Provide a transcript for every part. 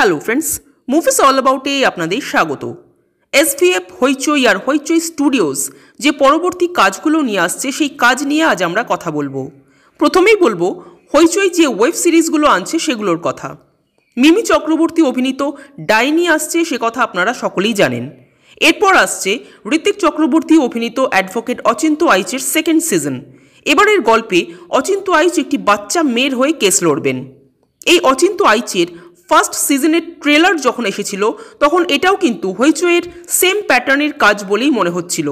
Hello friends, movies all অ্যাবাউটে আপনাদের স্বাগত। SVF হইচই আর হইচই studios যে পরবর্তী কাজগুলো নিয়ে আসছে সেই কাজ নিয়ে আজ আমরা কথা বলবো। প্রথমেই বলবো হইচই যে ওয়েব সিরিজগুলো আনছে সেগুলোর কথা। মিমি চক্রবর্তী অভিনীত ডাইনি আসছে, সে কথা আপনারা সকলেই জানেন। এরপর আসছে ঋত্বিক চক্রবর্তী অভিনীত অ্যাডভোকেট অচিন্ত আইচের সেকেন্ড সিজন। এবারের গল্পে অচিন্ত আইচ একটি বাচ্চা মেয়ের হয়ে কেস লড়বেন। এই অচিন্ত আইচের ফার্স্ট সিজনের ট্রেলার যখন এসেছিল তখন এটাও কিন্তু হইচইয়ের সেম প্যাটার্নের কাজ বলেই মনে হচ্ছিল,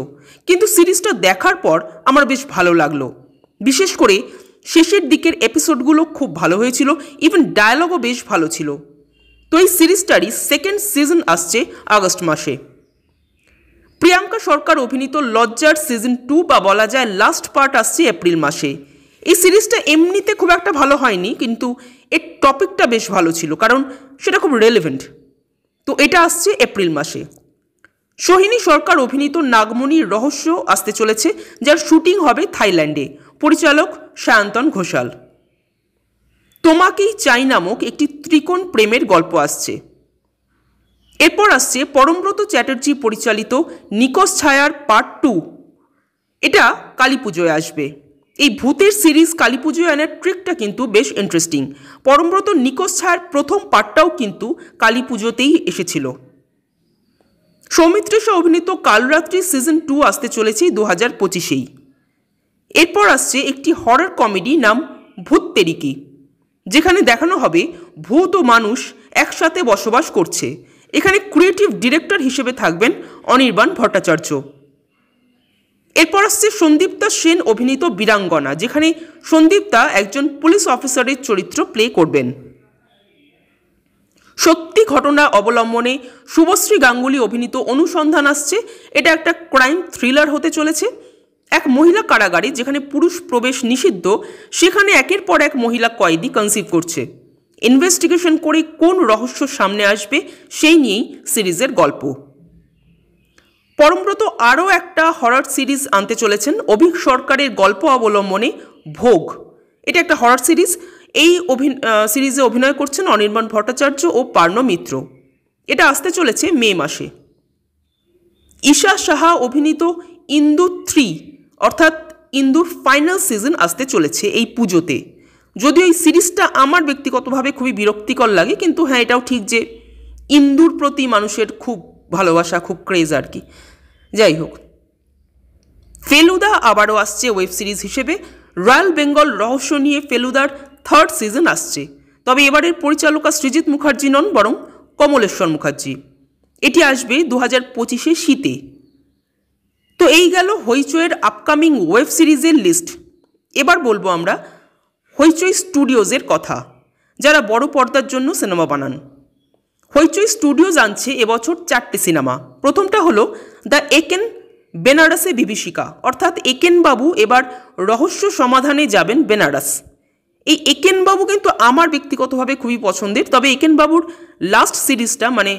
কিন্তু সিরিজটা দেখার পর আমার বেশ ভালো লাগলো। বিশেষ করে শেষের দিকের এপিসোডগুলো খুব ভালো হয়েছিল, ইভেন ডায়ালগও বেশ ভালো ছিল। তো এই সিরিজটারই সেকেন্ড সিজন আসছে আগস্ট মাসে। প্রিয়াঙ্কা সরকার অভিনীত লজ্জার সিজন 2 বা বলা যায় লাস্ট পার্ট আসছে এপ্রিল মাসে। এই সিরিজটা এমনিতে খুব একটা ভালো হয়নি, কিন্তু এর টপিকটা বেশ ভালো ছিল কারণ সেটা খুব রেলেভেন্ট। তো এটা আসছে এপ্রিল মাসে। সোহিনী সরকার অভিনীত নাগমণির রহস্য আসতে চলেছে, যার শুটিং হবে থাইল্যান্ডে। পরিচালক সায়ন্তন ঘোষাল। তোমাকেই চাই নামক একটি ত্রিকোণ প্রেমের গল্প আসছে। এরপর আসছে পরমব্রত চ্যাটার্জি পরিচালিত নিকোষ ছায়ার পার্ট 2। এটা কালী পুজোয় আসবে। এই ভূতের সিরিজ কালী পুজোয় আনার ট্রিকটা কিন্তু বেশ ইন্টারেস্টিং। পরমব্রত নিকোষ ছায়ার প্রথম পার্টটাও কিন্তু কালী পুজোতেই এসেছিল। সৌমিত্র শাহ অভিনীত কালরাত্রি সিজন 2 আসতে চলেছে 2025-এই। এরপর আসছে একটি হরর কমেডি নাম ভূত তেরিকি, যেখানে দেখানো হবে ভূত ও মানুষ একসাথে বসবাস করছে। এখানে ক্রিয়েটিভ ডিরেক্টর হিসেবে থাকবেন অনির্বাণ ভট্টাচার্য। এরপর আসছে সন্দীপ্তা সেন অভিনীত বীরাঙ্গনা, যেখানে সন্দীপ্তা একজন পুলিশ অফিসারের চরিত্র প্লে করবেন। সত্যি ঘটনা অবলম্বনে শুভশ্রী গাঙ্গুলি অভিনীত অনুসন্ধান আসছে। এটা একটা ক্রাইম থ্রিলার হতে চলেছে। এক মহিলা কারাগারে যেখানে পুরুষ প্রবেশ নিষিদ্ধ, সেখানে একের পর এক মহিলা কয়েদি কনসিভ করছে। ইনভেস্টিগেশন করে কোন রহস্য সামনে আসবে সেই নিয়েই সিরিজের গল্প। পরমব্রত আরও একটা হরর সিরিজ আনতে চলেছেন অভিক সরকারের গল্প অবলম্বনে ভোগ। এটা একটা হরর সিরিজ। এই সিরিজে অভিনয় করছেন অনির্বাণ ভট্টাচার্য ও পার্ণ মিত্র। এটা আসতে চলেছে মে মাসে। ঈশা সাহা অভিনীত ইন্দু 3 অর্থাৎ ইন্দুর ফাইনাল সিজন আসতে চলেছে এই পুজোতে। যদিও এই সিরিজটা আমার ব্যক্তিগতভাবে খুবই বিরক্তিকর লাগে, কিন্তু হ্যাঁ এটাও ঠিক যে ইন্দুর প্রতি মানুষের খুব ভালোবাসা, খুব ক্রেজ আর কি। যাই হোক, ফেলুদা আবারও আসছে ওয়েব সিরিজ হিসেবে। রয়্যাল বেঙ্গল রহস্য নিয়ে ফেলুদার থার্ড সিজন আসছে। তবে এবারের পরিচালকা সৃজিত মুখার্জি নন, বরং কমলেশ্বর মুখার্জি। এটি আসবে 2025-এ শীতে। তো এই গেল হইচইয়ের আপকামিং ওয়েব সিরিজের লিস্ট। এবার বলবো আমরা হইচই স্টুডিওজের কথা, যারা বড় পর্দার জন্য সিনেমা বানান। হইচই স্টুডিওজ আনছে এবছর 4টে সিনেমা। প্রথমটা হলো দ্য একেন বেনারসে বিভীষিকা, অর্থাৎ একেন বাবু এবার রহস্য সমাধানে যাবেন বেনারস। এই একেন বাবু কিন্তু আমার ব্যক্তিগতভাবে খুবই পছন্দের। তবে একেন বাবুর লাস্ট সিরিজটা মানে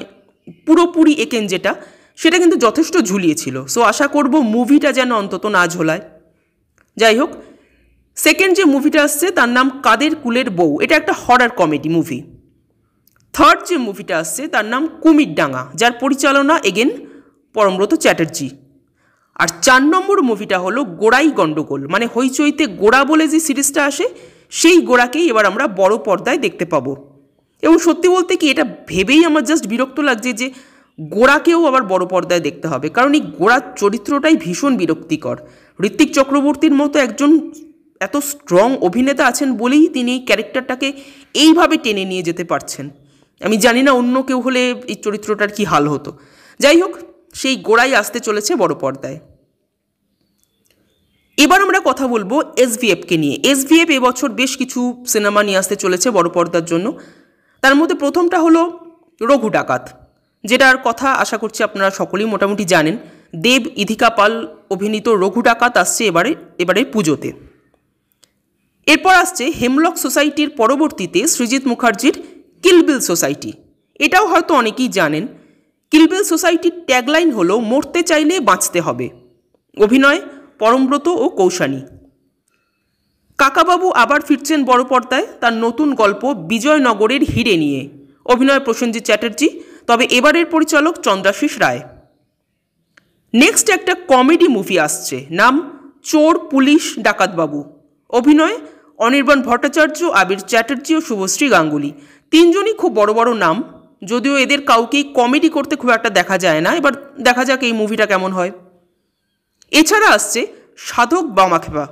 পুরোপুরি একেন যেটা, সেটা কিন্তু যথেষ্ট ঝুলিয়েছিল। সো আশা করব মুভিটা যেন অন্তত না ঝোলায়। যাই হোক, সেকেন্ড যে মুভিটা আসছে তার নাম কাদের কুলের বউ। এটা একটা হরর কমেডি মুভি। থার্ড যে মুভিটা আসছে তার নাম কুমিরডাঙ্গা, যার পরিচালনা এগেন পরমব্রত চ্যাটার্জি। আর 4 নম্বর মুভিটা হলো গোড়াই গণ্ডগোল, মানে হইচইতে গোড়া বলে যে সিরিজটা আসে সেই গোড়াকেই এবার আমরা বড় পর্দায় দেখতে পাবো। এবং সত্যি বলতে কি, এটা ভেবেই আমার জাস্ট বিরক্ত লাগছে যে গোড়াকেও আবার বড় পর্দায় দেখতে হবে, কারণ এই গোড়ার চরিত্রটাই ভীষণ বিরক্তিকর। ঋত্বিক চক্রবর্তীর মতো একজন এত স্ট্রং অভিনেতা আছেন বলেই তিনি এই ক্যারেক্টারটাকে এইভাবে টেনে নিয়ে যেতে পারছেন। আমি জানি না অন্য কেউ হলে এই চরিত্রটার কি হাল হতো। যাই হোক, সেই গোড়াই আসতে চলেছে বড় পর্দায়। এবার আমরা কথা বলবো এসভিএফকে নিয়ে। এসভিএফ এবছর বেশ কিছু সিনেমা নিয়ে আসতে চলেছে বড় পর্দার জন্য। তার মধ্যে প্রথমটা হলো রঘু ডাকাত, যেটার কথা আশা করছি আপনারা সকলেই মোটামুটি জানেন। দেব ইধিকা পাল অভিনীত রঘু ডাকাত আসছে এবারের পুজোতে। এরপর আসছে হেমলক সোসাইটির পরবর্তীতে সৃজিত মুখার্জির কিলবিল সোসাইটি। এটাও হয়তো অনেকেই জানেন। কিলবিল সোসাইটির ট্যাগলাইন হলো মরতে চাইলে বাঁচতে হবে। অভিনয় পরমব্রত ও কৌশানী। কাকাবাবু আবার ফিরছেন বড় পর্দায় তার নতুন গল্প বিজয়নগরের হিরে নিয়ে। অভিনয় প্রসেনজিৎ চ্যাটার্জি, তবে এবারের পরিচালক চন্দ্রাশিস রায়। নেক্সট একটা কমেডি মুভি আসছে, নাম চোর পুলিশ ডাকাতবাবু। অভিনয় অনির্বাণ ভট্টাচার্য, আবির চ্যাটার্জি ও শুভশ্রী গাঙ্গুলি। তিনজনই খুব বড় বড় নাম, যদিও এদের কাউকেই কমেডি করতে খুব একটা দেখা যায় না। এবার দেখা যাক এই মুভিটা কেমন হয়। এছাড়া আসছে সাধক বামাখ্যাপা।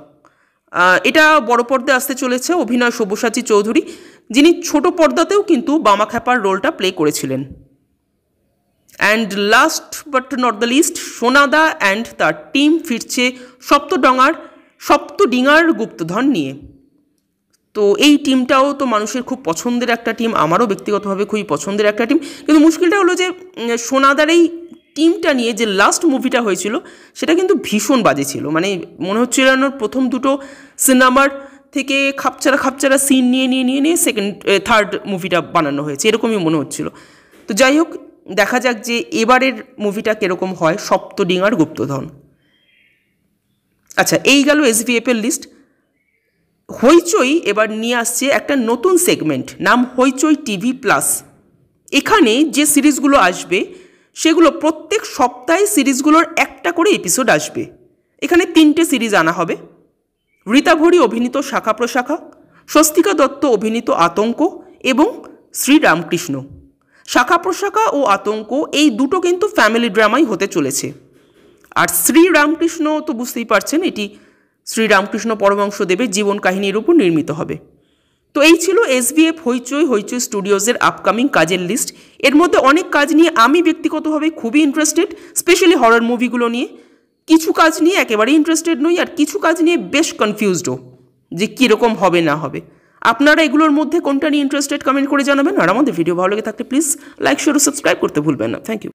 এটা বড় পর্দায় আসতে চলেছে। অভিনয় সব্যসাচী চৌধুরী, যিনি ছোট পর্দাতেও কিন্তু বামাখ্যাপার রোলটা প্লে করেছিলেন। And last but not the least, Sonada and তার টিম ফিরছে সপ্তডিঙার গুপ্তধন নিয়ে। তো এই টিমটাও তো মানুষের খুব পছন্দের একটা টিম, আমারও ব্যক্তিগতভাবে খুবই পছন্দের একটা টিম। কিন্তু মুশকিলটা হলো যে সোনাদার এই টিমটা নিয়ে যে লাস্ট মুভিটা হয়েছিল সেটা কিন্তু ভীষণ বাজে ছিল। মানে মনে হচ্ছিল প্রথম দুটো সিনেমার থেকে খাপচারা সিন নিয়ে থার্ড মুভিটা বানানো হয়েছে, এরকমই মনে হচ্ছিল। তো যাই হোক, দেখা যাক যে এবারের মুভিটা কীরকম হয়, সপ্তডিঙার গুপ্তধন। আচ্ছা, এই গেল SVF এর লিস্ট। হইচই এবার নিয়ে আসছে একটা নতুন সেগমেন্ট, নাম হইচই টিভি প্লাস। এখানে যে সিরিজগুলো আসবে সেগুলো প্রত্যেক সপ্তাহে সিরিজগুলোর একটা করে এপিসোড আসবে। এখানে 3টে সিরিজ আনা হবে। রীতা ভরি অভিনীত শাখা প্রশাখা, স্বস্তিকা দত্ত অভিনীত আতঙ্ক এবং শ্রীরামকৃষ্ণ। শাখা প্রশাখা ও আতঙ্ক এই দুটো কিন্তু ফ্যামিলি ড্রামাই হতে চলেছে। আর শ্রীরামকৃষ্ণ তো বুঝতেই পারছেন, এটি শ্রীরামকৃষ্ণ পরমহংসদেবের জীবন কাহিনীর উপর নির্মিত হবে। তো এই ছিল SVF হইচই স্টুডিওজের আপকামিং কাজের লিস্ট। এর মধ্যে অনেক কাজ নিয়ে আমি ব্যক্তিগতভাবে খুবই ইন্টারেস্টেড, স্পেশালি হরর মুভিগুলো নিয়ে। কিছু কাজ নিয়ে একেবারেই ইন্টারেস্টেড নই, আর কিছু কাজ নিয়ে বেশ কনফিউজডও যে কীরকম হবে না হবে। আপনারা এগুলোর মধ্যে কোনটা নিয়ে ইন্টারেস্টেড কমেন্ট করে জানাবেন। আর আমাদের ভিডিও ভালো লেগে থাকলে প্লিজ লাইক, শেয়ার ও সাবস্ক্রাইব করতে ভুলবেন না। Thank you.